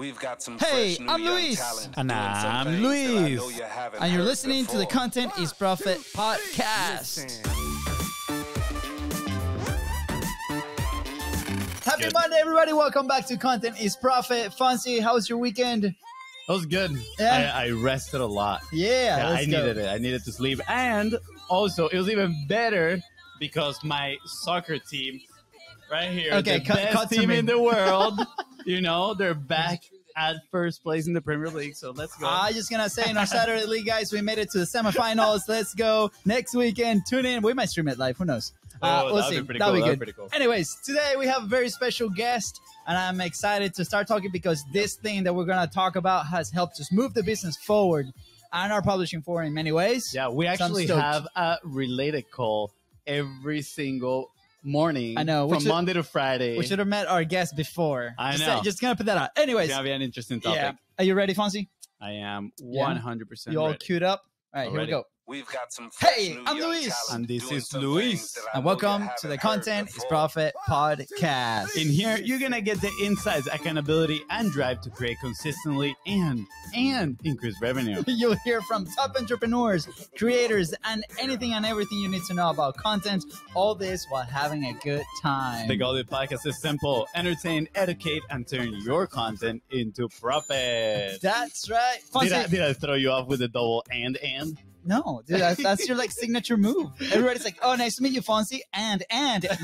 We've got some Hey, fresh new I'm young Luis. talent And doing some I'm things that I know Luis. you haven't And you're heard listening to the before. Content is Profit podcast. Happy Monday, everybody. Welcome back to Content is Profit. FONZI, how was your weekend? That was good. Yeah. I rested a lot. Yeah, I let's go. needed it. I needed to sleep. And also, it was even better because my soccer team right here, Okay, the cut best to team me. in the world, you know, they're back at first place in the Premier League. So let's go. I'm just going to say in our Saturday League, guys, we made it to the semifinals. Let's go. Next weekend, tune in. We might stream it live. Who knows? Oh, We'll that'd see. be pretty That'll cool. be That'd good. be pretty cool. Anyways, today we have a very special guest, and I'm excited to start talking because this thing that we're going to talk about has helped us move the business forward and our publishing forward in many ways. Yeah, we So I'm actually stoked. have a related call every single morning. I know. From Monday to Friday. We should have met our guest before. I Just know. just going to put that out. Anyways, It's going to be an interesting topic. yeah. Are you ready, FONZI? I am Yeah. 100% You all ready. queued up? All right, here we Already. go. We've got some fresh Hey, new I'm young Luis. talent And this doing is some Luis. things that I And know you welcome to haven't the heard Content is before. Profit podcast. In here, you're going to get the insights, accountability, and drive to create consistently and increase revenue. You'll hear from top entrepreneurs, creators, and anything and everything you need to know about content. All this while having a good time. The goal of the podcast is simple: entertain, educate, and turn your content into profit. That's right. Did FONZI. I throw you off with a double and? No, dude, that's your like signature move. Everybody's like, "Oh, nice to meet you, FONZI," and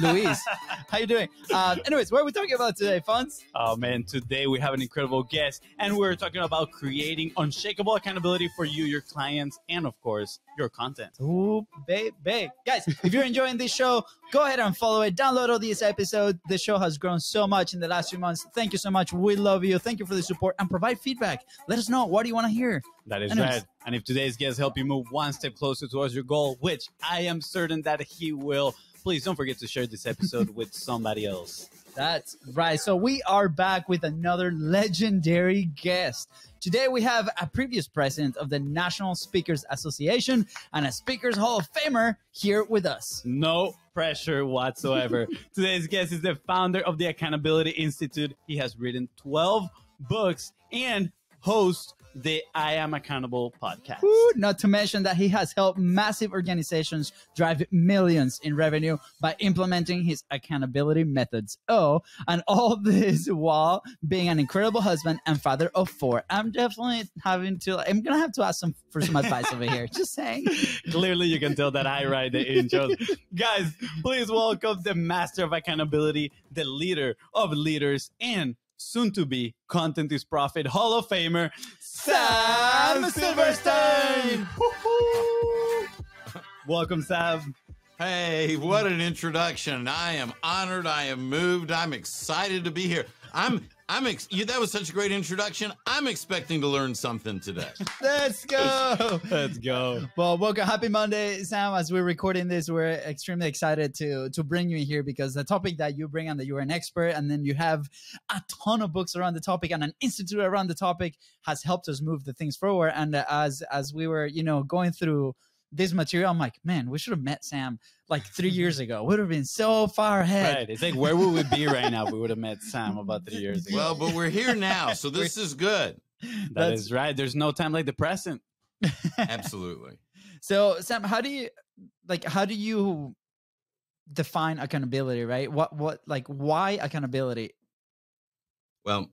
Luis. How you doing? Anyways, what are we talking about today, Fonz? Oh man, today we have an incredible guest, and we're talking about creating unshakable accountability for you, your clients, and of course, your content. Ooh, babe. Guys, if you're enjoying this show, go ahead and follow it. Download all these episodes. This show has grown so much in the last few months. Thank you so much. We love you. Thank you for the support and provide feedback. Let us know. What do you want to hear? That is Anyways. right. And if today's guest help you move one step closer towards your goal, which I am certain that he will, please don't forget to share this episode with somebody else. That's right. So we are back with another legendary guest. Today we have a previous president of the National Speakers Association and a Speakers Hall of Famer here with us. No pressure whatsoever. Today's guest is the founder of the Accountability Institute. He has written 12 books and hosts the I Am Accountable podcast. Woo, not to mention that he has helped massive organizations drive millions in revenue by implementing his accountability methods. Oh, and all this while being an incredible husband and father of 4. I'm definitely I'm going to have to ask for some advice over here. Just saying. Clearly, you can tell that I write the intros. Guys, please welcome the master of accountability, the leader of leaders, and soon to be Content is Profit Hall of Famer, Sam Silverstein. Welcome, Sam. Hey, what an introduction. I am honored. I am moved. I'm excited to be here. That was such a great introduction. I'm expecting to learn something today. Let's go. Let's go. Well, welcome. Happy Monday, Sam. As we're recording this, we're extremely excited to bring you in here because the topic that you bring and that you're an expert, and then you have a ton of books around the topic and an institute around the topic has helped us move the things forward. And as we were, going through this material, I'm like, man, we should have met Sam like 3 years ago. Would have been so far ahead. Right. It's like, where would we be right now if we would have met Sam about 3 years ago? Well, but we're here now, so this is good. That is right. There's no time like the present. Absolutely. So, Sam, how do you define accountability, right? Why accountability? Well,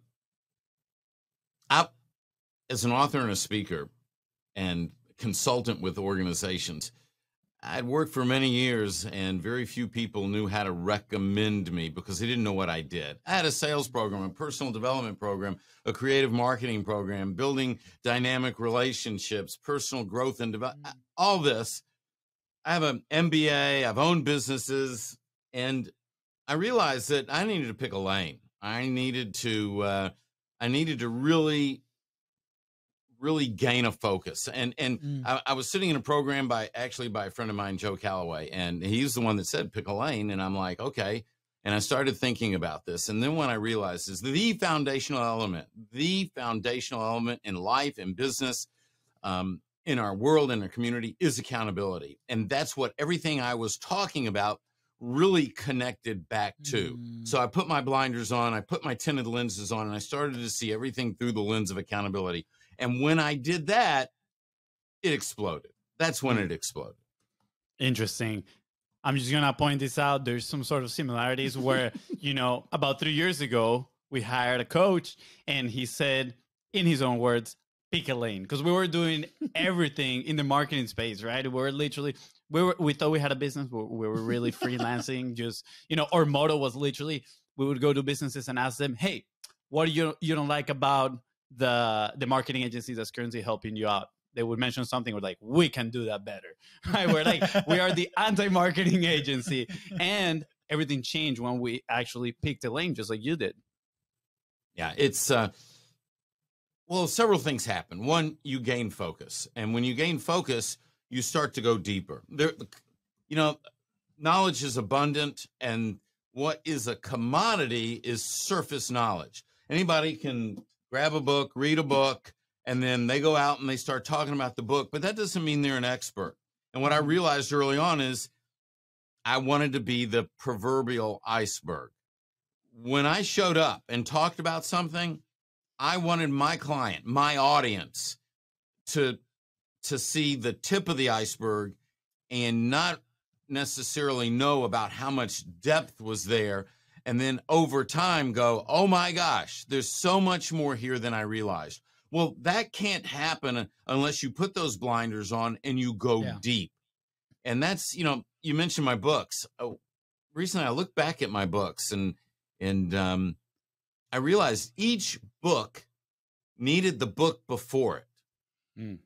as an author and a speaker and consultant with organizations, I'd worked for many years and very few people knew how to recommend me because they didn't know what I did. I had a sales program, a personal development program, a creative marketing program, building dynamic relationships, personal growth and development, all this. I have an MBA, I've owned businesses, and I realized that I needed to pick a lane. I needed to really gain a focus. And I was sitting in a program by a friend of mine, Joe Calloway, and he's the one that said, pick a lane. And I'm like, okay. And I started thinking about this. And then what I realized is the foundational element in life and business, in our world and our community is accountability. And that's what everything I was talking about really connected back to. So I put my blinders on, I put my tinted lenses on, and I started to see everything through the lens of accountability. And when I did that, it exploded. That's when it exploded. Interesting. I'm just going to point this out. There's some sort of similarities where, you know, about 3 years ago, we hired a coach and he said, in his own words, pick a lane. Because we were doing everything in the marketing space, right? We thought we had a business. We were really freelancing. Just, you know, our motto was literally, we would go to businesses and ask them, hey, what do you don't like about the marketing agency that's currently helping you out? They would mention something. We're like, we can do that better. Right? We're like, we are the anti-marketing agency. And everything changed when we actually picked a lane, just like you did. Yeah, it's, well, several things happen. One, you gain focus. And when you gain focus, you start to go deeper. You know, knowledge is abundant. And what is a commodity is surface knowledge. Anybody can grab a book, read a book, and then they go out and they start talking about the book, but that doesn't mean they're an expert. And what I realized early on is I wanted to be the proverbial iceberg. When I showed up and talked about something, I wanted my client, my audience, to see the tip of the iceberg and not necessarily know about how much depth was there. And then over time go, oh my gosh, there's so much more here than I realized. Well, that can't happen unless you put those blinders on and you go deep. And that's, you know, you mentioned my books. Recently, I looked back at my books and I realized each book needed the book before it.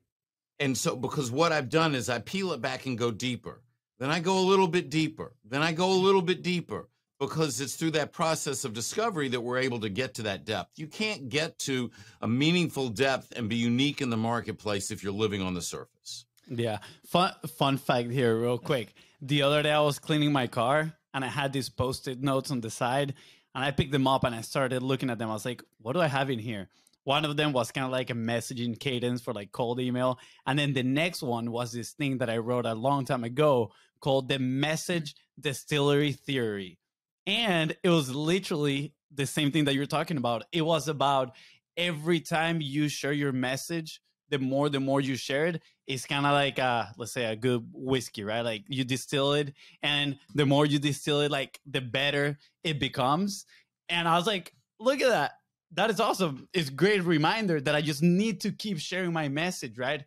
And so, because what I've done is I peel it back and go deeper. Then I go a little bit deeper. Then I go a little bit deeper. Because it's through that process of discovery that we're able to get to that depth. You can't get to a meaningful depth and be unique in the marketplace if you're living on the surface. Yeah. Fun fact here, real quick. The other day I was cleaning my car and I had these Post-it notes on the side and I picked them up and I started looking at them. I was like, what do I have in here? One of them was kind of like a messaging cadence for like cold email. And then the next one was this thing that I wrote a long time ago called the Message Distillery Theory. And it was literally the same thing that you're talking about. It was about every time you share your message, the more you share it, it's kind of like, let's say a good whiskey, right? Like you distill it and the more you distill it, like the better it becomes. And I was like, look at that. That is awesome. It's a great reminder that I just need to keep sharing my message, right?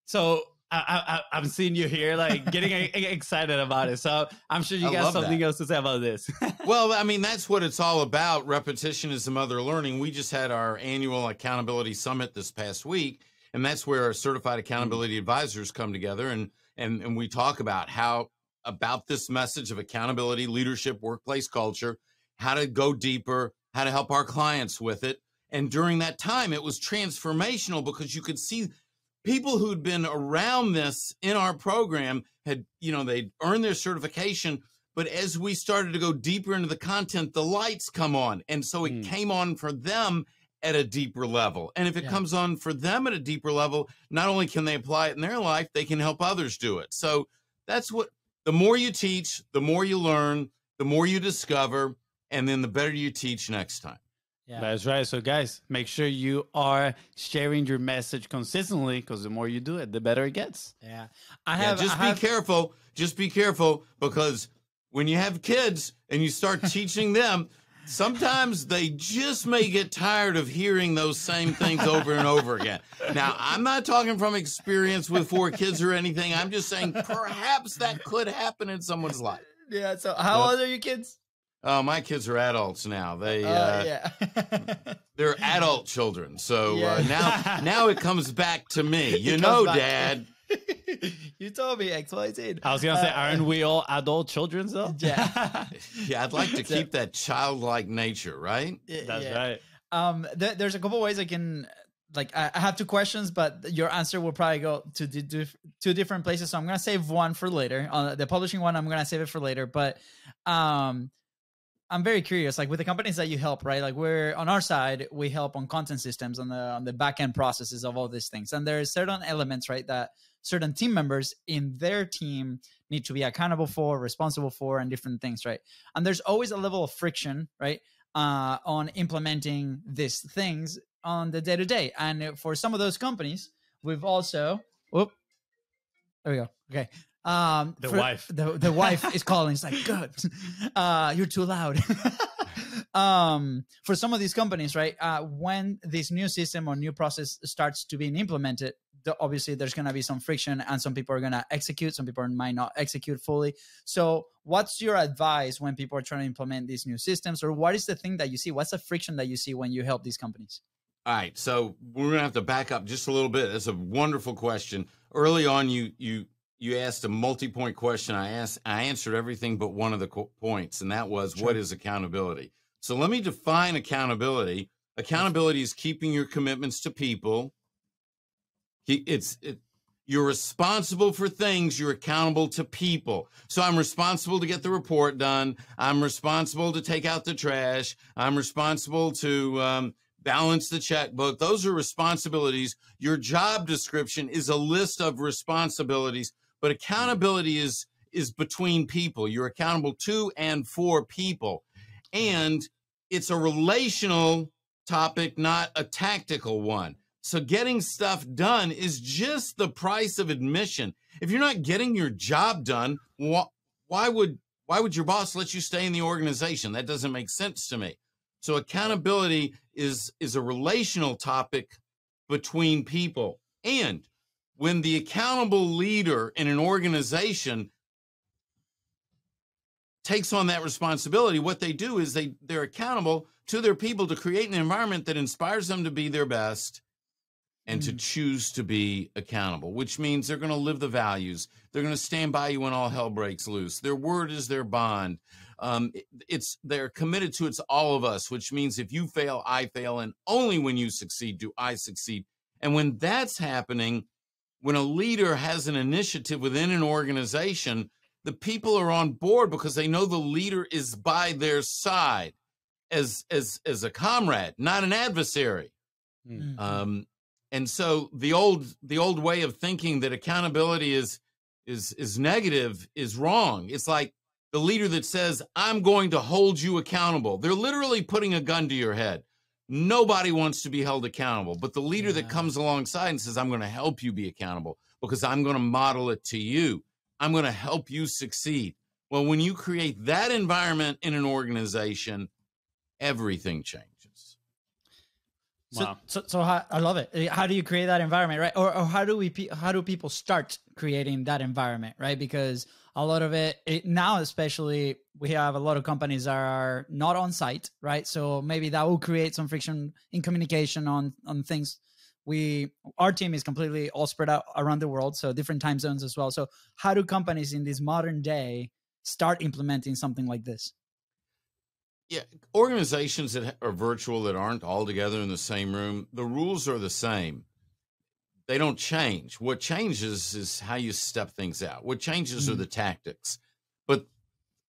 So I'm seeing you here, like getting excited about it. So I'm sure you got something else to say about this. Well, I mean, that's what it's all about. Repetition is the mother of learning. We just had our annual accountability summit this past week, and that's where our certified accountability advisors come together and we talk about this message of accountability, leadership, workplace culture, how to go deeper, how to help our clients with it. And during that time, it was transformational because you could see people who'd been around this in our program had, you know, they'd earned their certification, but as we started to go deeper into the content, the lights come on. And so it came on for them at a deeper level. And if it comes on for them at a deeper level, not only can they apply it in their life, they can help others do it. So that's what, the more you teach, the more you learn, the more you discover, and then the better you teach next time. Yeah. That's right. So guys, make sure you are sharing your message consistently because the more you do it, the better it gets. Yeah. Be careful. Just be careful because when you have kids and you start teaching them, sometimes they just may get tired of hearing those same things over and over again. Now, I'm not talking from experience with 4 kids or anything. I'm just saying perhaps that could happen in someo's life. Yeah. So how old are your kids? My kids are adults now. They're adult children. So now it comes back to me. You know, Dad. You told me X, Y, Z. I was going to say, aren't we all adult children, though? Yeah. Yeah, I'd like to keep that childlike nature, right? That's right. There's a couple ways I can, like, I have 2 questions, but your answer will probably go to 2 different places. So I'm going to save one for later. The publishing one, I'm going to save it for later. But I'm very curious, like with the companies that you help, right? Like we're on our side, we help on content systems on the back end processes of all these things. And there's certain elements, right, that certain team members in their team need to be accountable for, responsible for, and different things, right? And there's always a level of friction, right, on implementing these things on the day-to-day. And for some of those companies, we've also, there we go. Okay. The wife is calling. It's like, good. You're too loud. For some of these companies, right, when this new system or new process starts to being implemented, obviously there's going to be some friction, and some people are going to execute, some people might not execute fully. So what's your advice when people are trying to implement these new systems, or what is the thing that you see? What's the friction that you see when you help these companies? All right, so we're going to have to back up just a little bit. That's a wonderful question. Early on, you asked a multi-point question. I answered everything but one of the points, and that was, what is accountability? So let me define accountability. Accountability is keeping your commitments to people. You're responsible for things. You're accountable to people. So I'm responsible to get the report done. I'm responsible to take out the trash. I'm responsible to balance the checkbook. Those are responsibilities. Your job description is a list of responsibilities, but accountability is between people. You're accountable to and for people. And it's a relational topic, not a tactical one. So getting stuff done is just the price of admission. If you're not getting your job done, why would your boss let you stay in the organization? That doesn't make sense to me. So accountability is a relational topic between people. And when the accountable leader in an organization takes on that responsibility, what they do is they're accountable to their people to create an environment that inspires them to be their best and to choose to be accountable, which means they're going to live the values. They're going to stand by you when all hell breaks loose. Their word is their bond. They're committed to it's all of us, which means if you fail, I fail, and only when you succeed do I succeed. And when that's happening, when a leader has an initiative within an organization, the people are on board because they know the leader is by their side as a comrade, not an adversary. And so the old way of thinking that accountability is negative is wrong. It's like the leader that says, I'm going to hold you accountable. They're literally putting a gun to your head. Nobody wants to be held accountable, but the leader that comes alongside and says, I'm going to help you be accountable because I'm going to model it to you. I'm going to help you succeed. Well, when you create that environment in an organization, everything changes. Wow. So I love it. How do you create that environment, right? Or how do people start creating that environment, right? Because a lot of it now, especially, we have a lot of companies that are not on site, right? So maybe that will create some friction in communication on things. Our team is completely all spread out around the world, so different time zones as well. So how do companies in this modern day start implementing something like this? Yeah, organizations that are virtual, that aren't all together in the same room, the rules are the same. They don't change. What changes is how you step things out. What changes are the tactics. But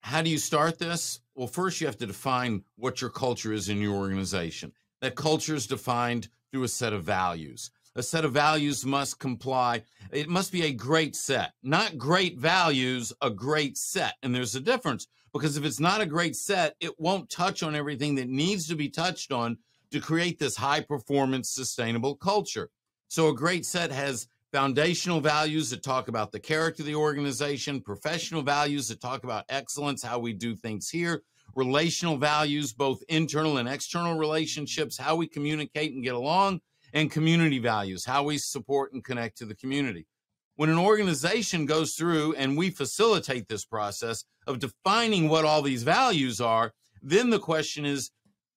how do you start this? Well, first you have to define what your culture is in your organization. That culture is defined through a set of values. A set of values must comply. It must be a great set, not great values, a great set. And there's a difference, because if it's not a great set, it won't touch on everything that needs to be touched on to create this high performance, sustainable culture. So a great set has foundational values that talk about the character of the organization, professional values that talk about excellence, how we do things here, relational values, both internal and external relationships, how we communicate and get along, and community values, how we support and connect to the community. When an organization goes through and we facilitate this process of defining what all these values are, then the question is,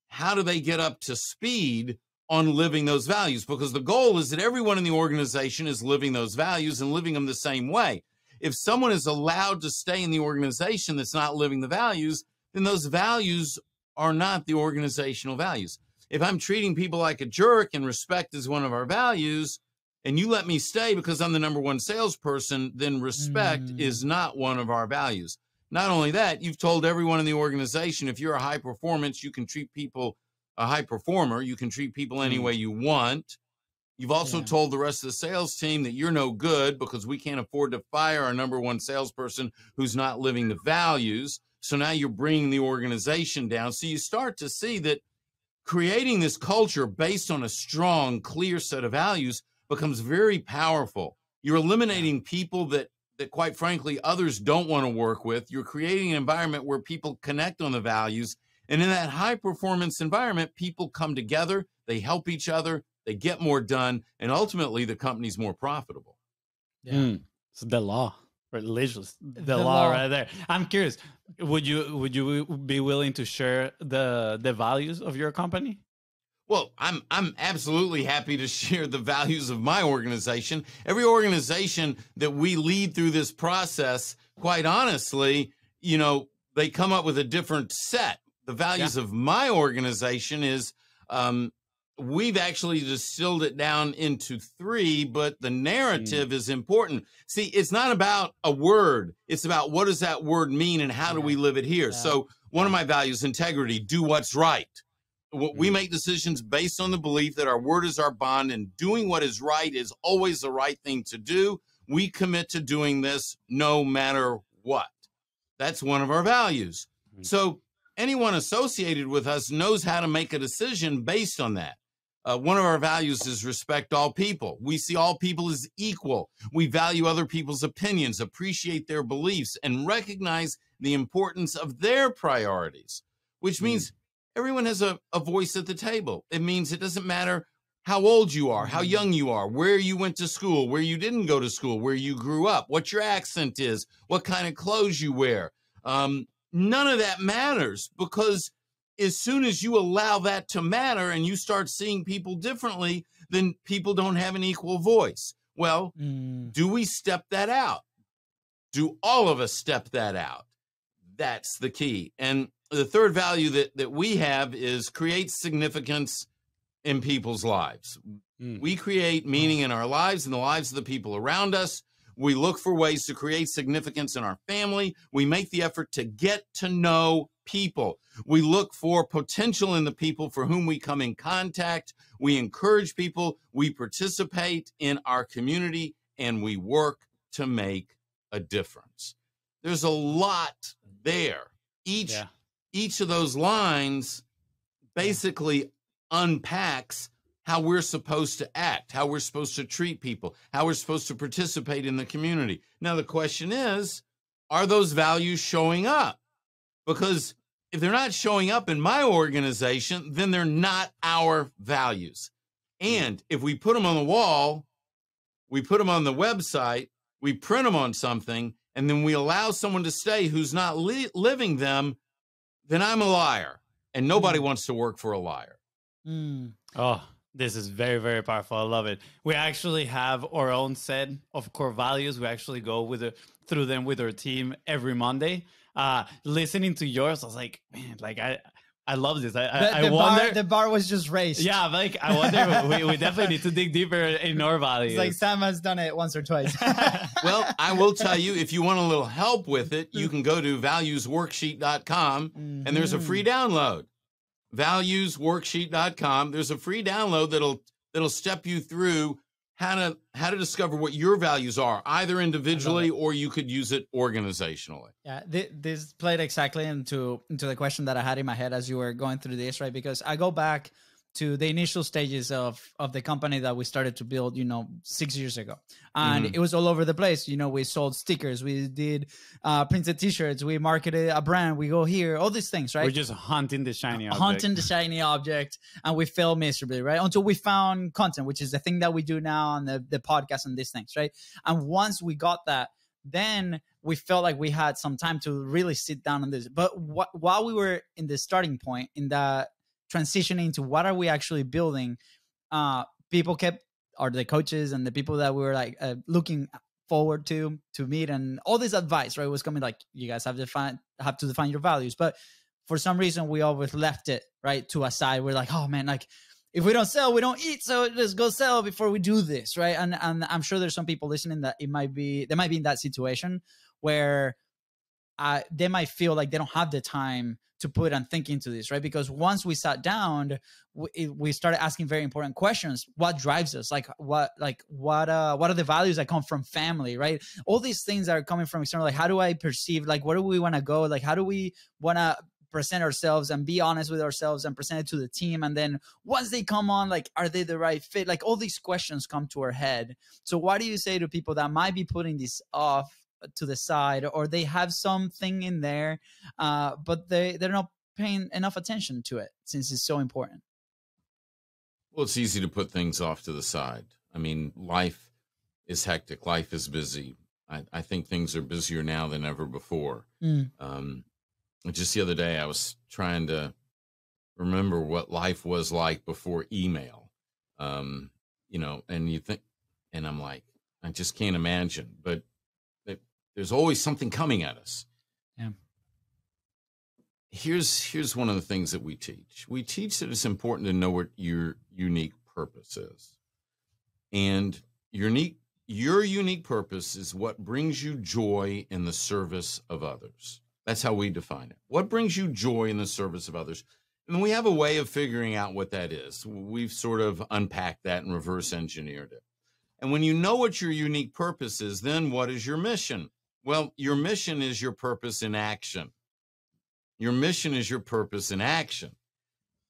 how do they get up to speed on living those values? Because the goal is that everyone in the organization is living those values and living them the same way. If someone is allowed to stay in the organization that's not living the values, then those values are not the organizational values. If I'm treating people like a jerk and respect is one of our values, and you let me stay because I'm the number one salesperson, then respect is not one of our values. Not only that, you've told everyone in the organization, if you're a high performance, you can treat people, a high performer, you can treat people any way you want. You've also told the rest of the sales team that you're no good because we can't afford to fire our number one salesperson who's not living the values. So now you're bringing the organization down. So you start to see that creating this culture based on a strong, clear set of values becomes very powerful. You're eliminating people that quite frankly, others don't want to work with. You're creating an environment where people connect on the values. And in that high performance environment, people come together, they help each other, they get more done, and ultimately the company's more profitable. So the law, religious, the law right there. I'm curious, would you be willing to share the values of your company? Well, I'm absolutely happy to share the values of my organization. Every organization that we lead through this process, quite honestly, you know, they come up with a different set. The values of my organization is we've actually distilled it down into 3, but the narrative is important. See, it's not about a word. It's about what does that word mean and how do we live it here? So one of my values, integrity, do what's right. We make decisions based on the belief that our word is our bond, and doing what is right is always the right thing to do. We commit to doing this no matter what. That's one of our values. So anyone associated with us knows how to make a decision based on that. One of our values is respect all people. We see all people as equal. We value other people's opinions, appreciate their beliefs, and recognize the importance of their priorities, which means everyone has a voice at the table. It means it doesn't matter how old you are, how young you are, where you went to school, where you didn't go to school, where you grew up, what your accent is, what kind of clothes you wear. None of that matters, because as soon as you allow that to matter and you start seeing people differently, then people don't have an equal voice. Well, do we step that out? Do all of us step that out? That's the key. And the third value that we have is create significance in people's lives. We create meaning in our lives and the lives of the people around us. We look for ways to create significance in our family. We make the effort to get to know people. We look for potential in the people for whom we come in contact. We encourage people. We participate in our community, and we work to make a difference. There's a lot there. Each of those lines basically unpacks how we're supposed to act, how we're supposed to treat people, how we're supposed to participate in the community. Now, the question is, are those values showing up? Because if they're not showing up in my organization, then they're not our values. And if we put them on the wall, we put them on the website, we print them on something, and then we allow someone to stay who's not living them, then I'm a liar. And nobody wants to work for a liar. Oh, this is very, very powerful. I love it. We actually have our own set of core values. We actually go through them with our team every Monday. Listening to yours, I was like, man, like I love this. I wonder. The bar was just raised. Yeah, like I wonder. we definitely need to dig deeper in our values. It's like Sam has done it once or twice. Well, I will tell you, if you want a little help with it, you can go to valuesworksheet.com and there's a free download. Valuesworksheet.com. There's a free download that'll step you through how to discover what your values are, either individually or you could use it organizationally. Yeah, this played exactly into the question that I had in my head as you were going through this, right? Because I go back to the initial stages of the company that we started to build, 6 years ago. And it was all over the place. We sold stickers, we did printed t-shirts, we marketed a brand, we go here, all these things, right? We're just hunting the shiny object. And we failed miserably, right? Until we found content, which is the thing that we do now on the podcast and these things, right? And once we got that, then we felt like we had some time to really sit down on this. But while we were in the starting point, in the transitioning to what are we actually building, people are the coaches and the people that we were like looking forward to meet, and all this advice, right, was coming like, you guys have to define your values. But for some reason we always left it right to a side. We're like, oh man, like if we don't sell, we don't eat, so let's go sell before we do this, right? And I'm sure there's some people listening that they might be in that situation where they might feel like they don't have the time to put and think into this, right? Because once we sat down, we started asking very important questions. What drives us? What are the values that come from family, right? All these things that are coming from external, like how do I perceive, like where do we want to go? Like how do we want to present ourselves and be honest with ourselves and present it to the team? And then once they come on, like, are they the right fit? Like all these questions come to our head. So what do you say to people that might be putting this off to the side, or they have something in there, but they're not paying enough attention to it since it's so important? Well, it's easy to put things off to the side. I mean, life is hectic. Life is busy. I think things are busier now than ever before. Just the other day, I was trying to remember what life was like before email, you know, and you think, and I'm like, I just can't imagine, but there's always something coming at us. Yeah. Here's one of the things that we teach. We teach that it's important to know what your unique purpose is. And your unique purpose is what brings you joy in the service of others. That's how we define it. What brings you joy in the service of others? And we have a way of figuring out what that is. We've sort of unpacked that and reverse engineered it. And when you know what your unique purpose is, then what is your mission? Well, your mission is your purpose in action. Your mission is your purpose in action.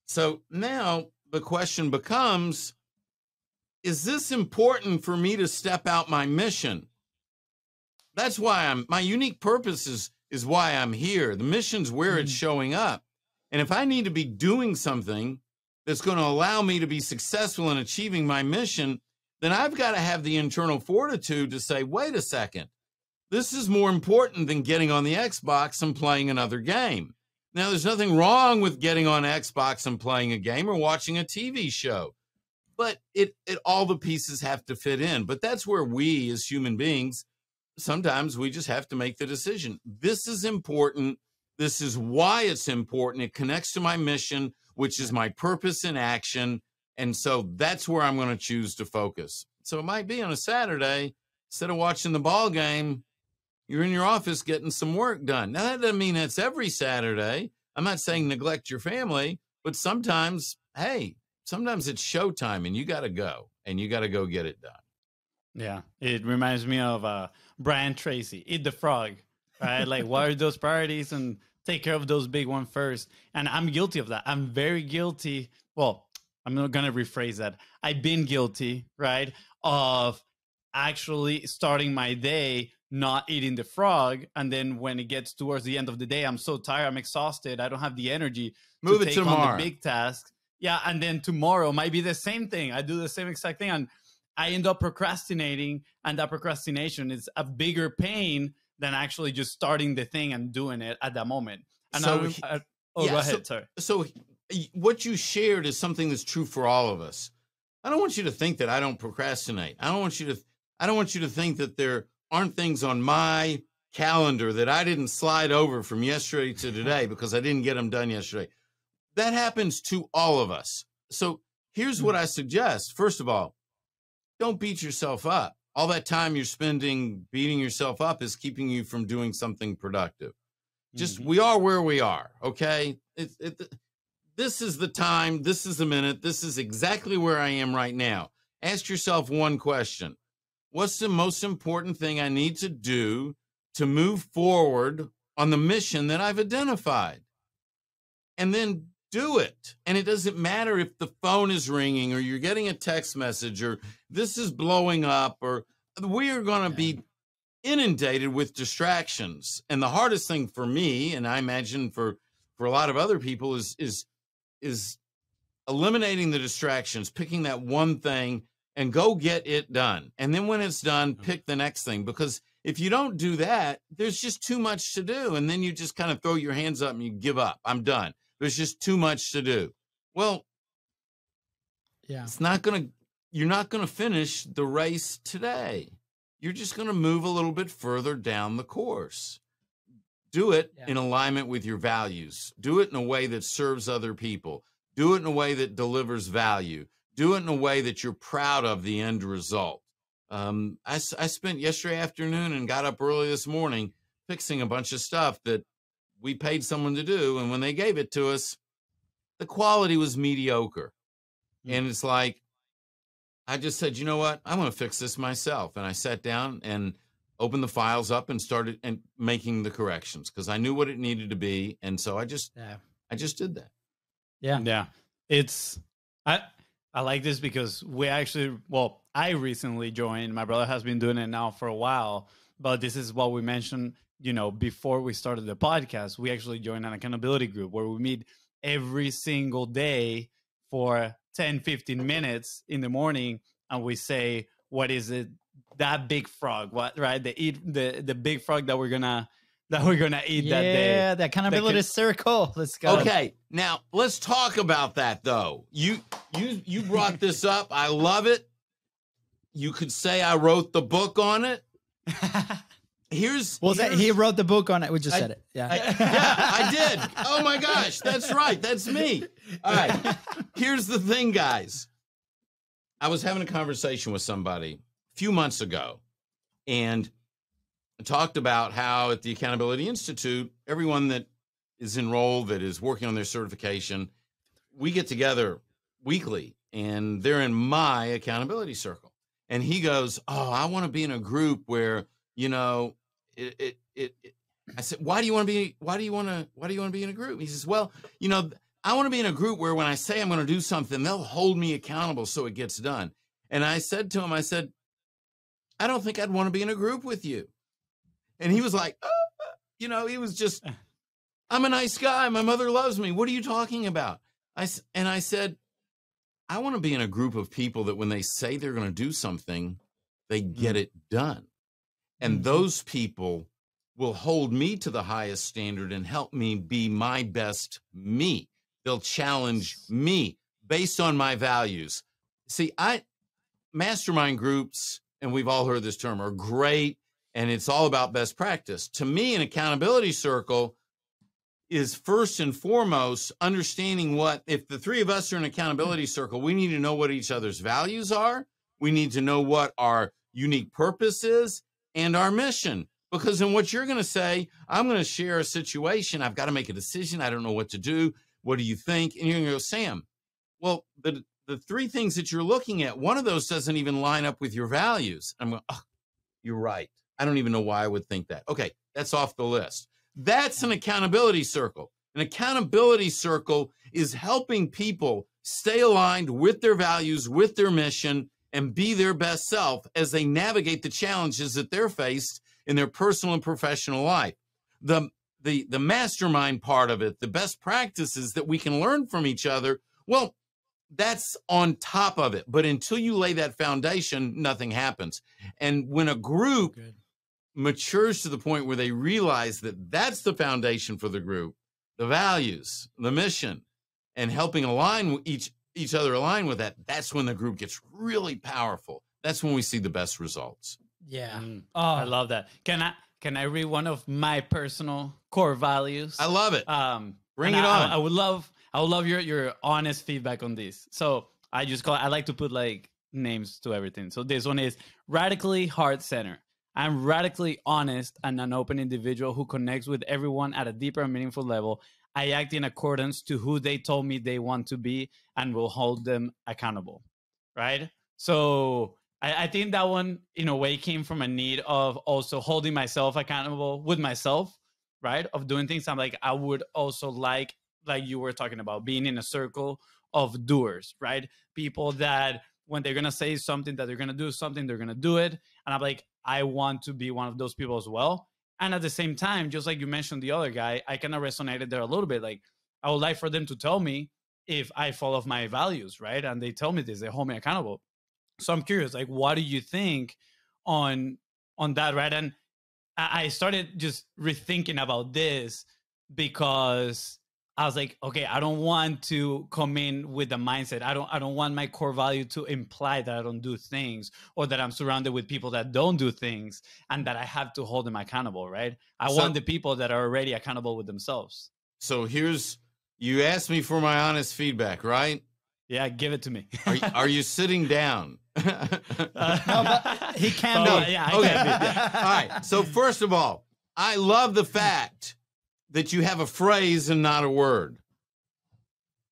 So now the question becomes, is this important for me to step out my mission? That's why my unique purpose is why I'm here. The mission's where it's showing up. And if I need to be doing something that's going to allow me to be successful in achieving my mission, then I've got to have the internal fortitude to say, wait a second, this is more important than getting on the Xbox and playing another game. Now, there's nothing wrong with getting on Xbox and playing a game or watching a TV show, but all the pieces have to fit in. But that's where we as human beings, sometimes we just have to make the decision. This is important. This is why it's important. It connects to my mission, which is my purpose in action. And so that's where I'm going to choose to focus. So it might be on a Saturday, instead of watching the ball game, you're in your office getting some work done. Now, that doesn't mean that's every Saturday. I'm not saying neglect your family, but sometimes, hey, sometimes it's showtime and you got to go and you got to go get it done. Yeah, it reminds me of Brian Tracy, Eat the Frog, right? Like, what are those priorities and take care of those big ones first. And I'm guilty of that. I'm very guilty. Well, I'm not going to rephrase that. I've been guilty, right, of actually starting my day not eating the frog. And then when it gets towards the end of the day, I'm so tired, I'm exhausted, I don't have the energy to take on the big tasks. Yeah, and then tomorrow might be the same thing. I do the same exact thing, and I end up procrastinating, and that procrastination is a bigger pain than actually just starting the thing and doing it at that moment. And so, go ahead, sorry. So what you shared is something that's true for all of us. I don't want you to think that I don't procrastinate. I don't want you to think that there aren't things on my calendar that I didn't slide over from yesterday to today because I didn't get them done yesterday. That happens to all of us. So here's what I suggest. First of all, don't beat yourself up. All that time you're spending beating yourself up is keeping you from doing something productive. Just we are where we are, okay? This is the time. This is the minute. This is exactly where I am right now. Ask yourself one question. What's the most important thing I need to do to move forward on the mission that I've identified? And then do it. And it doesn't matter if the phone is ringing or you're getting a text message or this is blowing up, or we are going to be inundated with distractions. And the hardest thing for me, and I imagine for a lot of other people, is eliminating the distractions, picking that one thing and go get it done. And then when it's done, pick the next thing. Because if you don't do that, there's just too much to do. And then you just kind of throw your hands up and you give up. I'm done. There's just too much to do. Well, yeah, you're not going to finish the race today. You're just going to move a little bit further down the course. Do it in alignment with your values. Do it in a way that serves other people. Do it in a way that delivers value. Do it in a way that you're proud of the end result. I spent yesterday afternoon and got up early this morning fixing a bunch of stuff that we paid someone to do. And when they gave it to us, the quality was mediocre. And it's like, I just said, you know what? I'm going to fix this myself. And I sat down and opened the files up and started making the corrections because I knew what it needed to be. And so I just did that. Yeah. Yeah. I like this because we actually, well, I recently joined. My brother has been doing it now for a while, but this is what we mentioned, you know, before we started the podcast. We actually joined an accountability group where we meet every single day for 10, 15 minutes in the morning. And we say, what is it? That big frog, what, right? The big frog that we're gonna eat that day. Yeah, the accountability circle. Let's go. Okay, now let's talk about that though. You brought this up. I love it. You could say I wrote the book on it. He wrote the book on it. We just said it. Yeah. I did. Oh my gosh, that's right. That's me. All right. Here's the thing, guys. I was having a conversation with somebody a few months ago and talked about how at the Accountability Institute, everyone that is enrolled, that is working on their certification, we get together weekly and they're in my accountability circle. And he goes, oh, I want to be in a group where, you know, I said, why do you want to be in a group? He says, well, you know, I want to be in a group where when I say I'm going to do something, they'll hold me accountable so it gets done. And I said to him, I said, I don't think I'd want to be in a group with you. And he was like, you know, he was just, I'm a nice guy. My mother loves me. What are you talking about? I said, I want to be in a group of people that when they say they're going to do something, they get it done. And those people will hold me to the highest standard and help me be my best me. They'll challenge me based on my values. See, mastermind groups, and we've all heard this term, are great. And it's all about best practice. To me, an accountability circle is first and foremost understanding what, if the three of us are in an accountability circle, we need to know what each other's values are. We need to know what our unique purpose is and our mission. Because in what you're going to say, I'm going to share a situation. I've got to make a decision. I don't know what to do. What do you think? And you're going to go, Sam, well, the three things that you're looking at, one of those doesn't even line up with your values. I'm going, oh, you're right. I don't even know why I would think that. Okay, that's off the list. That's an accountability circle. An accountability circle is helping people stay aligned with their values, with their mission, and be their best self as they navigate the challenges that they're faced in their personal and professional life. The mastermind part of it, the best practices that we can learn from each other, well, that's on top of it. But until you lay that foundation, nothing happens. And when a group matures to the point where they realize that that's the foundation for the group, the values, the mission, and helping align each other align with that, that's when the group gets really powerful. That's when we see the best results. Yeah. Oh, I love that. Can I read one of my personal core values? I love it. Bring it on. I would love your honest feedback on this. So I like to put like names to everything. So this one is radically heart-centered. I'm radically honest and an open individual who connects with everyone at a deeper and meaningful level. I act in accordance to who they told me they want to be and will hold them accountable. Right? So I think that one, in a way, came from a need of also holding myself accountable with myself, right? Of doing things. I'm like, I would also like you were talking about, being in a circle of doers, right? People that when they're going to say something, that they're going to do something, they're going to do it. And I'm like, I want to be one of those people as well. And at the same time, just like you mentioned the other guy, I kind of resonated there a little bit. Like, I would like for them to tell me if I follow my values, right? And they tell me this, they hold me accountable. So I'm curious, like, what do you think on that, right? And I started just rethinking about this because I was like, okay, I don't want to come in with the mindset. I don't want my core value to imply that I don't do things, or that I'm surrounded with people that don't do things and that I have to hold them accountable, right? I want the people that are already accountable with themselves. So you asked me for my honest feedback, right? Yeah, give it to me. Are you sitting down? No, but he can be. Yeah, okay. Yeah. All right. So first of all, I love the fact that you have a phrase and not a word.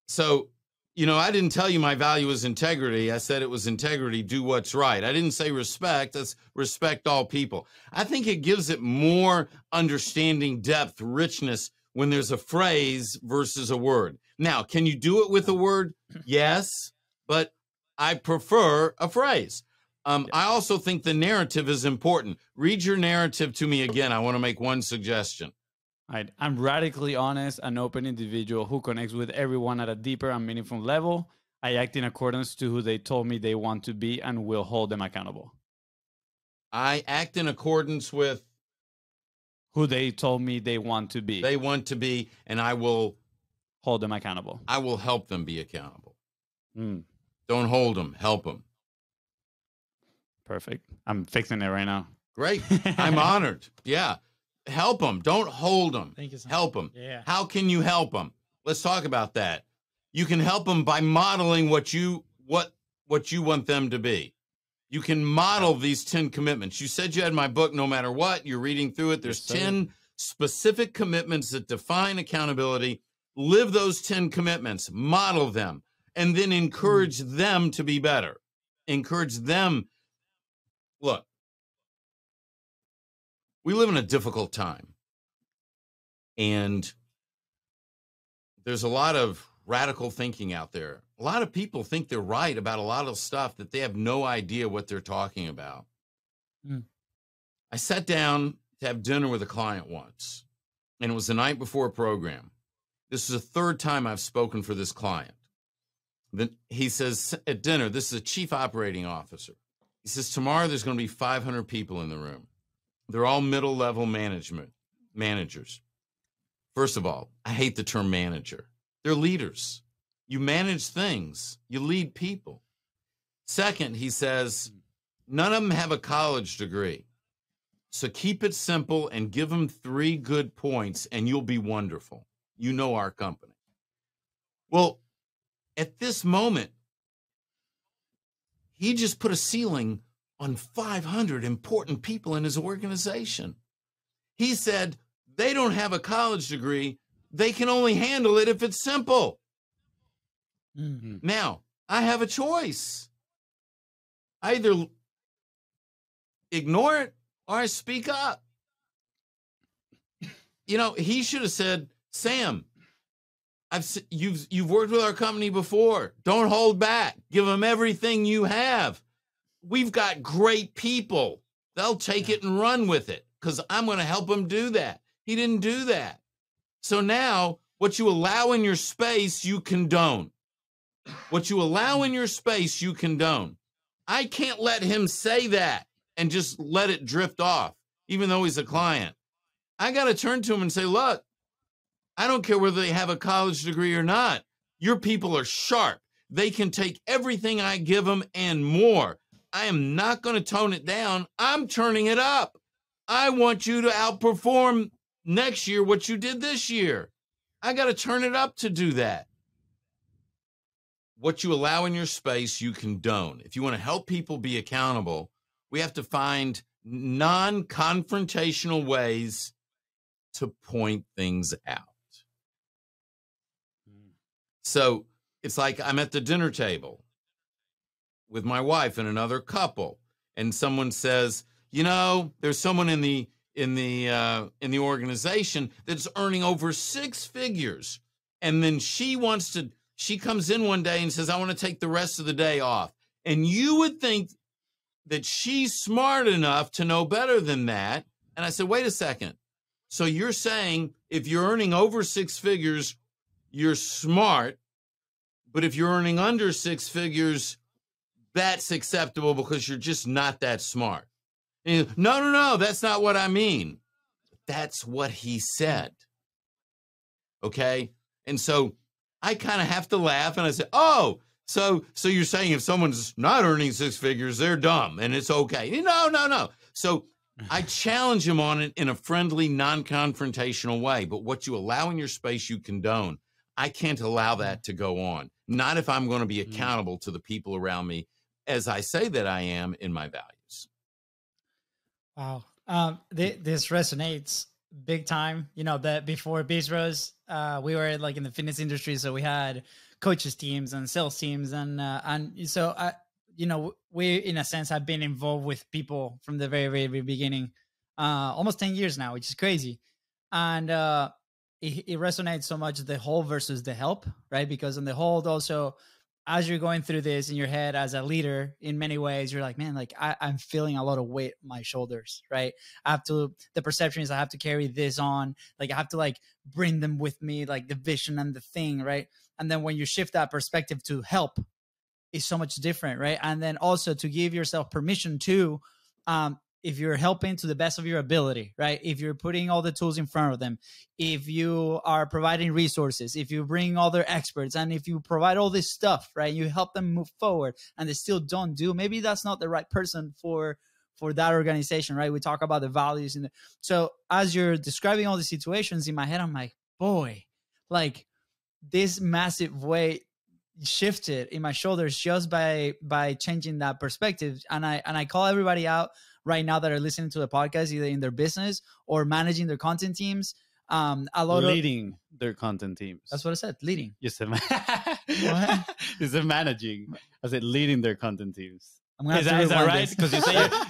So, you know, I didn't tell you my value is integrity. I said it was integrity, do what's right. I didn't say respect. That's respect all people. I think it gives it more understanding, depth, richness when there's a phrase versus a word. Now, can you do it with a word? Yes, but I prefer a phrase. I also think the narrative is important. Read your narrative to me again. I want to make one suggestion. I'm radically honest, an open individual who connects with everyone at a deeper and meaningful level. I act in accordance to who they told me they want to be and will hold them accountable. I act in accordance with who they told me they want to be. They want to be, and I will hold them accountable. I will help them be accountable. Mm. Don't hold them, help them. Perfect. I'm fixing it right now. Great. I'm honored. Yeah. Help them. Don't hold them. Thank you so much. Help them. Yeah. How can you help them? Let's talk about that. You can help them by modeling what you want them to be. You can model these 10 commitments. You said you had my book, No Matter What. You're reading through it. There's 10 specific commitments that define accountability. Live those 10 commitments. Model them. And then encourage them to be better. Encourage them. Look, we live in a difficult time. And there's a lot of radical thinking out there. A lot of people think they're right about a lot of stuff that they have no idea what they're talking about. I sat down to have dinner with a client once, and it was the night before a program. This is the third time I've spoken for this client. Then he says at dinner, this is a chief operating officer. He says, tomorrow there's going to be 500 people in the room. They're all middle-level managers. First of all, I hate the term manager. They're leaders. You manage things. You lead people. Second, he says, none of them have a college degree. So keep it simple and give them 3 good points and you'll be wonderful. You know our company. Well, at this moment, he just put a ceiling on 500 important people in his organization. He said, they don't have a college degree. They can only handle it if it's simple. Mm-hmm. Now, I have a choice. I either ignore it or I speak up. You know, he should have said, Sam, you've worked with our company before. Don't hold back. Give them everything you have. We've got great people. They'll take it and run with it because I'm going to help them do that. He didn't do that. So now what you allow in your space, you condone. What you allow in your space, you condone. I can't let him say that and just let it drift off, even though he's a client. I got to turn to him and say, look, I don't care whether they have a college degree or not. Your people are sharp. They can take everything I give them and more. I am not going to tone it down. I'm turning it up. I want you to outperform next year what you did this year. I got to turn it up to do that. What you allow in your space, you condone. If you want to help people be accountable, we have to find non-confrontational ways to point things out. So it's like I'm at the dinner table with my wife and another couple, and someone says, you know, there's someone in the organization that's earning over 6 figures, and then she comes in one day and says, I want to take the rest of the day off. And you would think that she's smart enough to know better than that. And I said, wait a second. So you're saying if you're earning over 6 figures, you're smart, but if you're earning under 6 figures, that's acceptable because you're just not that smart. And no, that's not what I mean. That's what he said. Okay? And so I kind of have to laugh, and I say, oh, so you're saying if someone's not earning 6 figures, they're dumb, and it's okay. No. So I challenge him on it in a friendly, non-confrontational way. But what you allow in your space, you condone. I can't allow that to go on. Not if I'm going to be accountable to the people around me, as I say that I am in my values. Wow. This resonates big time. You know, that before BIZBROS, we were like in the fitness industry, so we had coaches teams and sales teams, and so you know, we in a sense have been involved with people from the very, very, very beginning, almost 10 years now, which is crazy. And it resonates so much, the whole versus the help, right? Because on the whole, also, as you're going through this in your head as a leader, in many ways, you're like, man, like I'm feeling a lot of weight on my shoulders, right? The perception is I have to carry this on. Like I have to like bring them with me, like the vision and the thing, right? And then when you shift that perspective to help, is so much different, right? And then also to give yourself permission to, if you're helping to the best of your ability, right? If you're putting all the tools in front of them, if you are providing resources, if you bring all their experts, and if you provide all this stuff, right? You help them move forward and they still don't do, maybe that's not the right person for that organization, right? We talk about the values. So as you're describing all the situations in my head, I'm like, boy, like this massive weight shifted in my shoulders just by changing that perspective. And I call everybody out right now that are listening to the podcast, either in their business or managing their content teams. Leading their content teams. That's what I said. Leading. You said you said managing. I said leading their content teams. Is that right? Because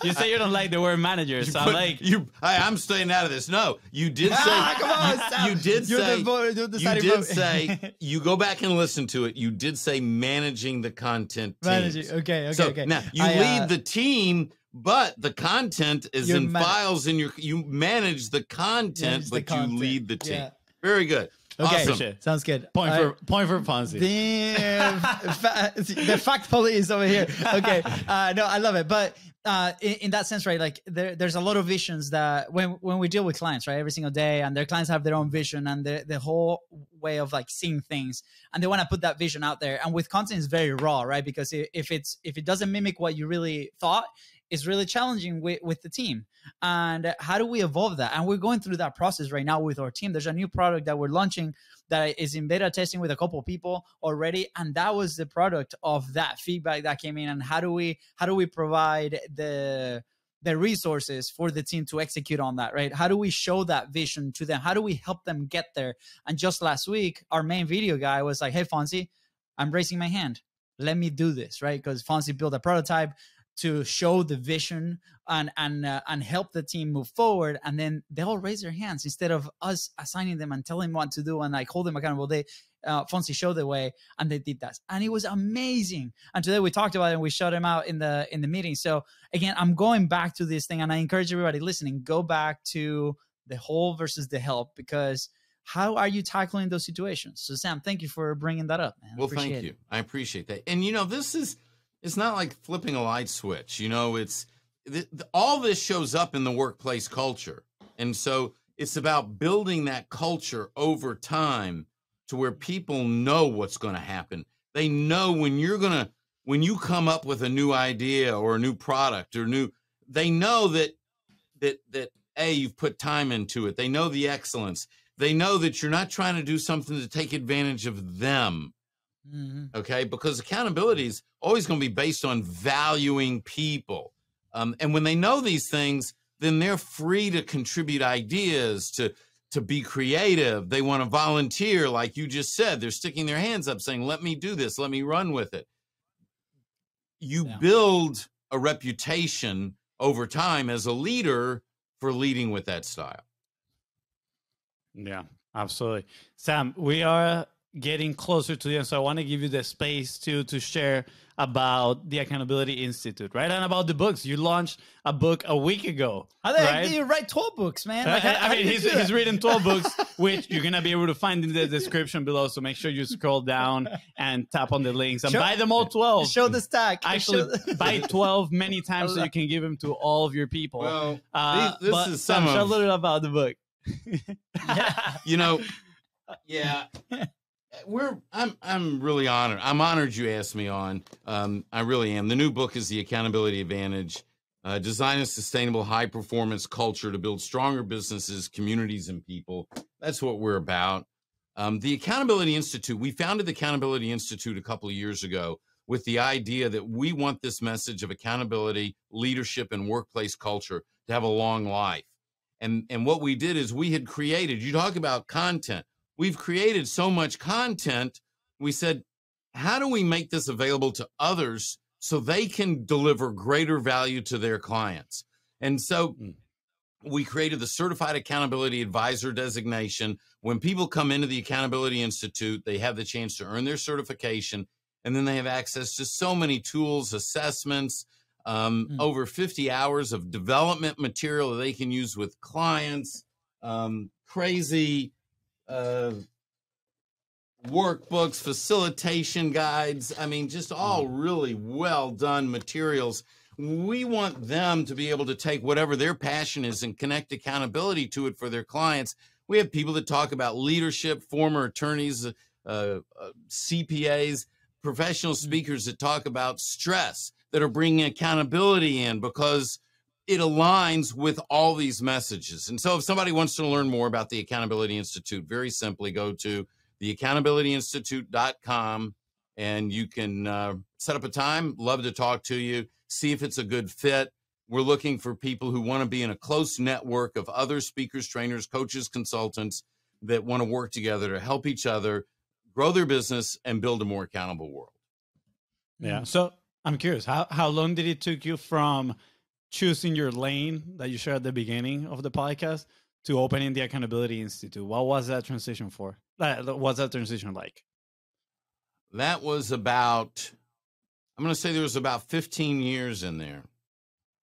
you say you don't like the word manager. So I'm like, I'm staying out of this. No, you did say. Come on, you did say. You did say. You go back and listen to it. You did say managing the content teams. Okay. Now you lead the team, but the content is in files in your. You manage the content, you lead the team. Yeah. Very good. Okay, awesome. Sounds good. Point for FONZI. The fact police over here. Okay, no, I love it. But in that sense, right? Like there's a lot of visions that when we deal with clients, right, every single day, and their clients have their own vision and the whole way of like seeing things, and they want to put that vision out there. And with content, it's very raw, right? Because if it doesn't mimic what you really thought, it's really challenging with the team. And how do we evolve that? And we're going through that process right now with our team. There's a new product that we're launching that is in beta testing with a couple of people already. And that was the product of that feedback that came in. And how do we provide the resources for the team to execute on that, right? How do we show that vision to them? How do we help them get there? And just last week, our main video guy was like, hey, FONZI, I'm raising my hand. Let me do this, right? Because FONZI built a prototype to show the vision and help the team move forward. And then they all raise their hands instead of us assigning them and telling them what to do and like hold them accountable. FONZI showed the way and they did that. And it was amazing. And today we talked about it and we showed them out in the meeting. So again, I'm going back to this thing and I encourage everybody listening, go back to the whole versus the help, because how are you tackling those situations? So Sam, thank you for bringing that up, man. Well, thank you. I appreciate that. And it's not like flipping a light switch. All this shows up in the workplace culture. And so it's about building that culture over time to where people know what's going to happen. They know when you come up with a new idea or a new product they know that you've put time into it. They know the excellence. They know that you're not trying to do something to take advantage of them. Mm-hmm. Okay, because accountability is always going to be based on valuing people. And when they know these things, then they're free to contribute ideas, to be creative. They want to volunteer, like you just said. They're sticking their hands up saying, let me do this. Let me run with it. You build a reputation over time as a leader for leading with that style. Yeah, absolutely. Sam, we are getting closer to the end, so I want to give you the space to share about the Accountability Institute, right? And about the books. You launched a book a week ago. Right? You write 12 books, man. Like, he's written 12 books, which you're going to be able to find in the description below. So make sure you scroll down and tap on the links and buy them all 12. Show the stack. Actually, buy 12 many times so you can give them to all of your people. Well, this is some Sam, a little about the book. I'm really honored. I'm honored you asked me on. I really am. The new book is The Accountability Advantage, Design a Sustainable High Performance Culture to Build Stronger Businesses, Communities, and People. That's what we're about. The Accountability Institute, we founded the Accountability Institute a couple of years ago with the idea that we want this message of accountability, leadership, and workplace culture to have a long life. And what we did is we had created, you talk about content. We've created so much content. We said, how do we make this available to others so they can deliver greater value to their clients? And so we created the Certified Accountability Advisor designation. When people come into the Accountability Institute, they have the chance to earn their certification, and then they have access to so many tools, assessments, over 50 hours of development material that they can use with clients, crazy workbooks, facilitation guides. I mean, just all really well done materials. We want them to be able to take whatever their passion is and connect accountability to it for their clients. We have people that talk about leadership, former attorneys, CPAs, professional speakers that talk about stress, that are bringing accountability in because it aligns with all these messages. And so if somebody wants to learn more about the Accountability Institute, very simply go to theaccountabilityinstitute.com and you can set up a time. Love to talk to you, see if it's a good fit. We're looking for people who want to be in a close network of other speakers, trainers, coaches, consultants that want to work together to help each other grow their business and build a more accountable world. Yeah. So I'm curious, how long did it take you from choosing your lane that you shared at the beginning of the podcast to opening the Accountability Institute? What was that transition for? What's that transition like? That was about, I'm going to say there was about 15 years in there.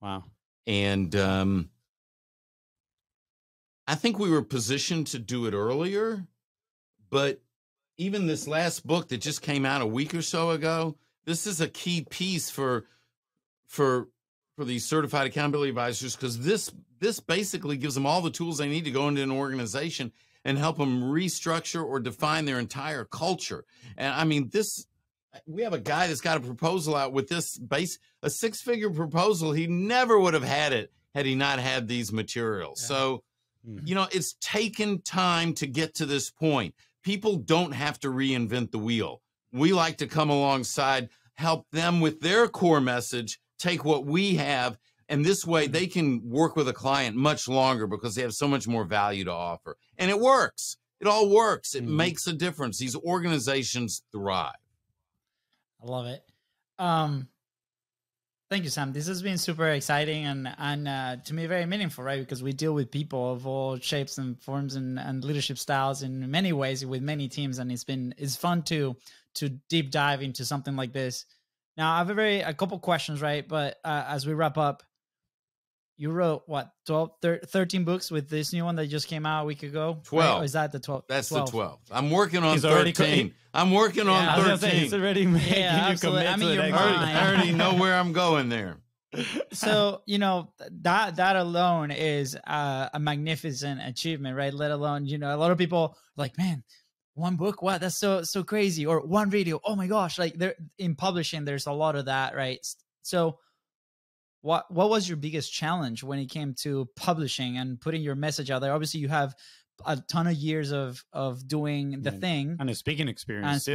Wow. And I think we were positioned to do it earlier, but even this last book that just came out a week or so ago, this is a key piece for these certified accountability advisors, because this basically gives them all the tools they need to go into an organization and help them restructure or define their entire culture. And I mean, we have a guy that's got a proposal out with this a six-figure proposal. He never would have had it had he not had these materials. Yeah. So, you know, it's taken time to get to this point. People don't have to reinvent the wheel. We like to come alongside, help them with their core message, take what we have, and this way they can work with a client much longer because they have so much more value to offer. And it works. It all works. It makes a difference. These organizations thrive. I love it. Thank you, Sam. This has been super exciting and to me very meaningful, right? Because we deal with people of all shapes and forms and leadership styles in many ways with many teams, and it's fun to deep dive into something like this. Now, I have a couple questions, right? But as we wrap up, you wrote what, 13 books with this new one that just came out a week ago? 12. Right? Or is that the 12? That's 12. the 12. I'm working on 13. I'm working on 13. He's already making you commit to it. I already know where I'm going there. So, you know, that alone is a magnificent achievement, right? Let alone, you know, a lot of people like, man, one book, wow, that's so crazy. Or one video, oh my gosh, like in publishing, there's a lot of that, right? So what was your biggest challenge when it came to publishing and putting your message out there? Obviously, you have a ton of years of doing the thing and a speaking experience,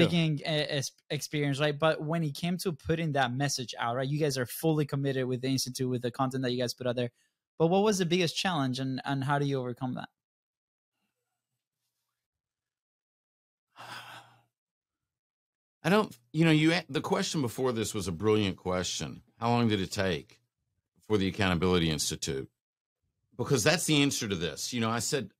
experience, right? But when it came to putting that message out, right, you guys are fully committed with the Institute, with the content that you guys put out there. But what was the biggest challenge, and how do you overcome that? The question before this was a brilliant question. How long did it take for the Accountability Institute? Because that's the answer to this. You know, I said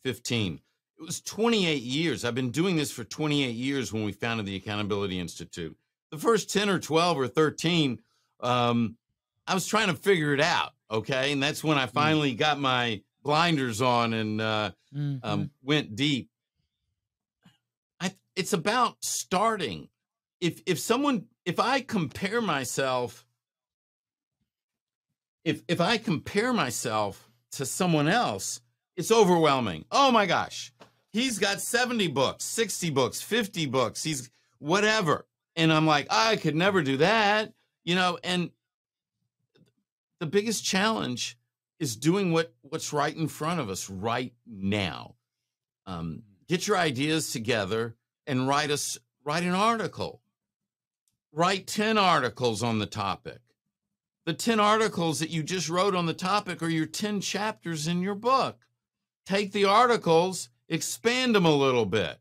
15. It was 28 years. I've been doing this for 28 years when we founded the Accountability Institute. The first 10 or 12 or 13, I was trying to figure it out, okay? And that's when I finally got my blinders on and went deep. It's about starting. If I compare myself to someone else, it's overwhelming. Oh my gosh, he's got 70 books, 60 books, 50 books, he's whatever. And I'm like, I could never do that, you know. And the biggest challenge is doing what's right in front of us right now. Get your ideas together and write an article. Write 10 articles on the topic. The 10 articles that you just wrote on the topic are your 10 chapters in your book. Take the articles, expand them a little bit.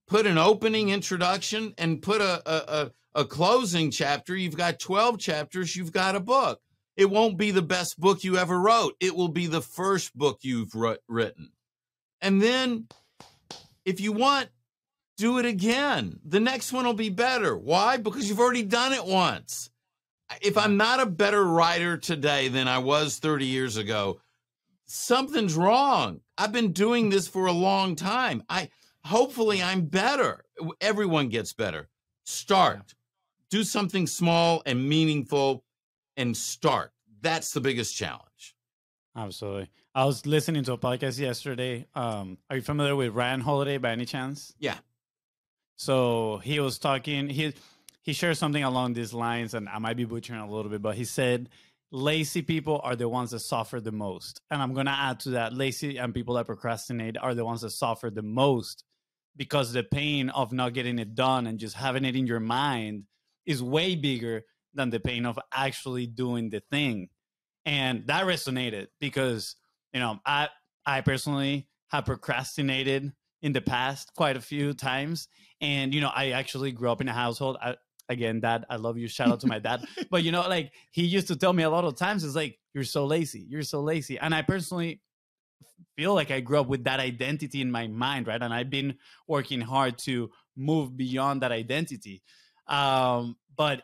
Put an opening introduction and put a closing chapter. You've got 12 chapters. You've got a book. It won't be the best book you ever wrote. It will be the first book you've written. And then if you want, do it again. The next one will be better. Why? Because you've already done it once. If I'm not a better writer today than I was 30 years ago, something's wrong. I've been doing this for a long time. Hopefully I'm better. Everyone gets better. Start. Do something small and meaningful and start. That's the biggest challenge. Absolutely. I was listening to a podcast yesterday. Are you familiar with Ryan Holiday by any chance? Yeah. So he was talking, he shared something along these lines, and I might be butchering a little bit, but he said, lazy people are the ones that suffer the most. And I'm going to add to that, lazy and people that procrastinate are the ones that suffer the most, because the pain of not getting it done and just having it in your mind is way bigger than the pain of actually doing the thing. And that resonated because, you know, I personally have procrastinated in the past quite a few times. And, you know, I actually grew up in a household. Again, Dad, I love you. Shout out to my dad. But, you know, like he used to tell me a lot of times, it's like, you're so lazy. You're so lazy. And I personally feel like I grew up with that identity in my mind, right? And I've been working hard to move beyond that identity. But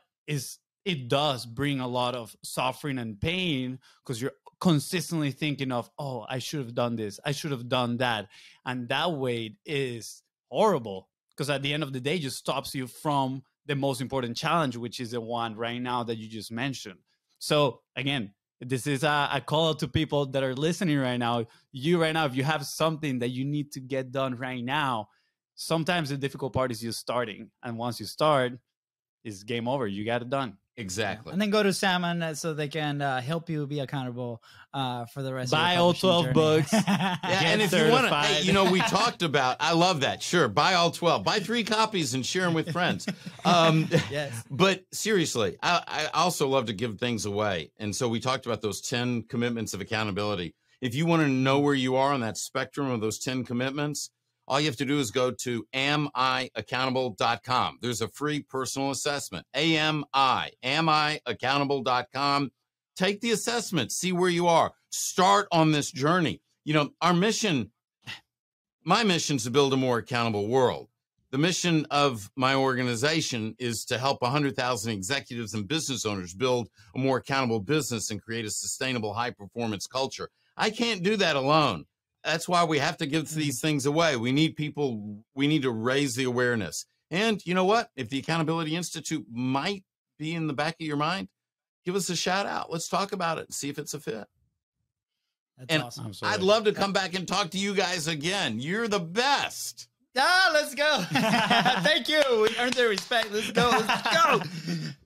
it does bring a lot of suffering and pain because you're consistently thinking of, oh, I should have done this. I should have done that. And that weight is horrible because at the end of the day, it just stops you from the most important challenge, which is the one right now that you just mentioned. So again, this is a call out to people that are listening right now. You right now, if you have something that you need to get done right now, sometimes the difficult part is you starting. And once you start, it's game over. You got it done. Exactly. And then go to Salmon so they can help you be accountable for the rest buy of your all 12 journey. books. Yeah, and if you want to, hey, you know, we talked about, I love that. Sure. Buy all 12. Buy 3 copies and share them with friends. Yes. But seriously, I also love to give things away. And so we talked about those 10 commitments of accountability. If you want to know where you are on that spectrum of those 10 commitments, all you have to do is go to amiaccountable.com. There's a free personal assessment. amiaccountable.com. Take the assessment, see where you are. Start on this journey. You know, our mission, my mission is to build a more accountable world. The mission of my organization is to help 100,000 executives and business owners build a more accountable business and create a sustainable high-performance culture. I can't do that alone. That's why we have to give these things away. We need people, we need to raise the awareness. And you know what? If the Accountability Institute might be in the back of your mind, give us a shout out. Let's talk about it and see if it's a fit. That's awesome. I'd love to come back and talk to you guys again. You're the best. Let's go. Thank you. We earned their respect. Let's go. Let's go.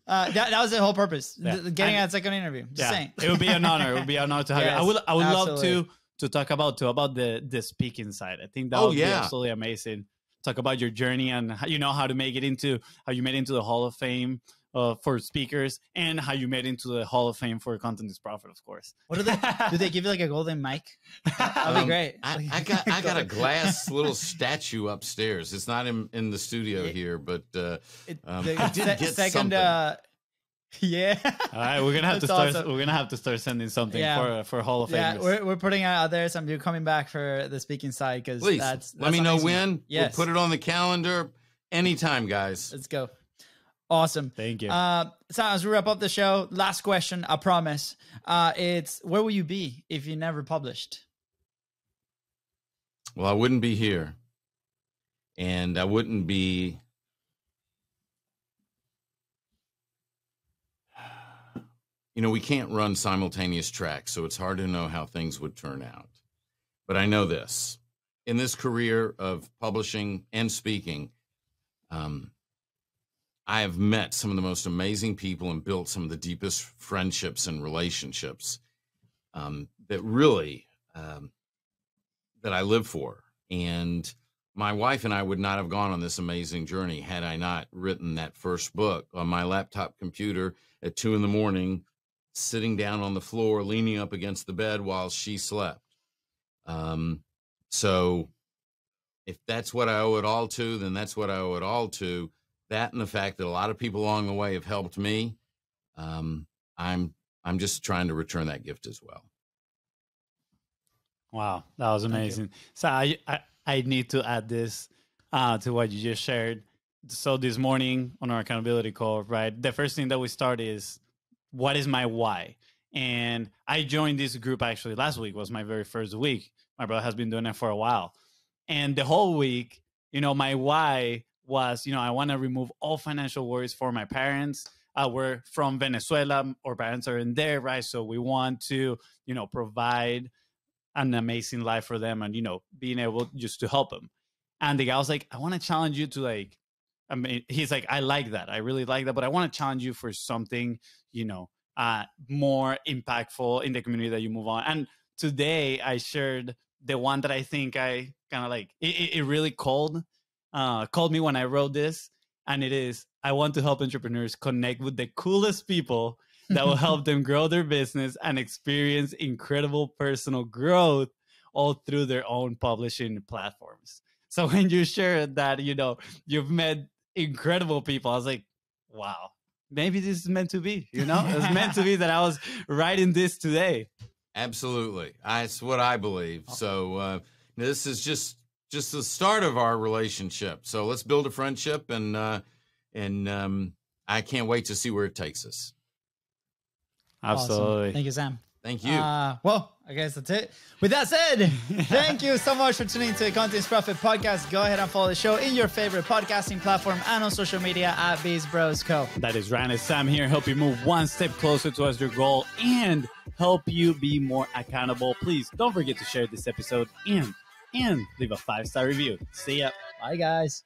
That was the whole purpose. Yeah. Getting that second interview. Just saying. It would be an honor. It would be an honor to have Yes, you. I would love absolutely. to talk about the speaking side. I think that would be absolutely amazing. Talk about your journey and how to make it into how you made into the Hall of Fame for speakers and how you made into the Hall of Fame for Content is Profit, of course. What do they give you like a golden mic? That'd be great. I got a glass little statue upstairs. It's not in the studio here, but I did get something. Yeah. All right, we're gonna have to That's start. awesome. We're gonna have to start sending something for Hall of Yeah, Famers. we're putting it out there. So you're coming back for the speaking side because Please that's let me know amazing. when. Yes. We'll put it on the calendar anytime, guys. Let's go. Awesome. Thank you. So as we wrap up the show, last question, I promise. It's where will you be if you never published? Well, I wouldn't be here, and I wouldn't be. You know, we can't run simultaneous tracks, so it's hard to know how things would turn out. But I know this. In this career of publishing and speaking, I have met some of the most amazing people and built some of the deepest friendships and relationships that really, that I live for. And my wife and I would not have gone on this amazing journey had I not written that first book on my laptop computer at 2 a.m, sitting down on the floor, leaning up against the bed while she slept. So if that's what I owe it all to, then that's what I owe it all to. That and the fact that a lot of people along the way have helped me. I'm just trying to return that gift as well. Wow, that was amazing. So I need to add this to what you just shared. So this morning on our accountability call, right, the first thing that we start is, what is my why? And I joined this group actually last week, was my very first week. My brother has been doing it for a while. And the whole week, my why was, I want to remove all financial worries for my parents. We're from Venezuela. Our parents are in there, right? So we want to, provide an amazing life for them and, being able just to help them. And the guy was like, I want to challenge you to he's like, I like that. I really like that. But I want to challenge you for something, more impactful in the community that you move on. And today I shared the one that I think I kind of it really called me when I wrote this. And it is, I want to help entrepreneurs connect with the coolest people that will help them grow their business and experience incredible personal growth all through their own publishing platforms. So when you shared that, you've met incredible people, I was like, wow, maybe this is meant to be, It was meant to be that I was writing this today. Absolutely. That's what I believe. Okay. So this is just the start of our relationship. So let's build a friendship, and I can't wait to see where it takes us. Absolutely. Awesome. Thank you, Sam. Thank you. Well, I guess that's it. With that said, thank you so much for tuning to the Content is Profit podcast. Go ahead and follow the show in your favorite podcasting platform and on social media at BIZBROS Co. That is Ryan and Sam here, help you move one step closer towards your goal and help you be more accountable. Please don't forget to share this episode and leave a 5-star review. See ya. Bye, guys.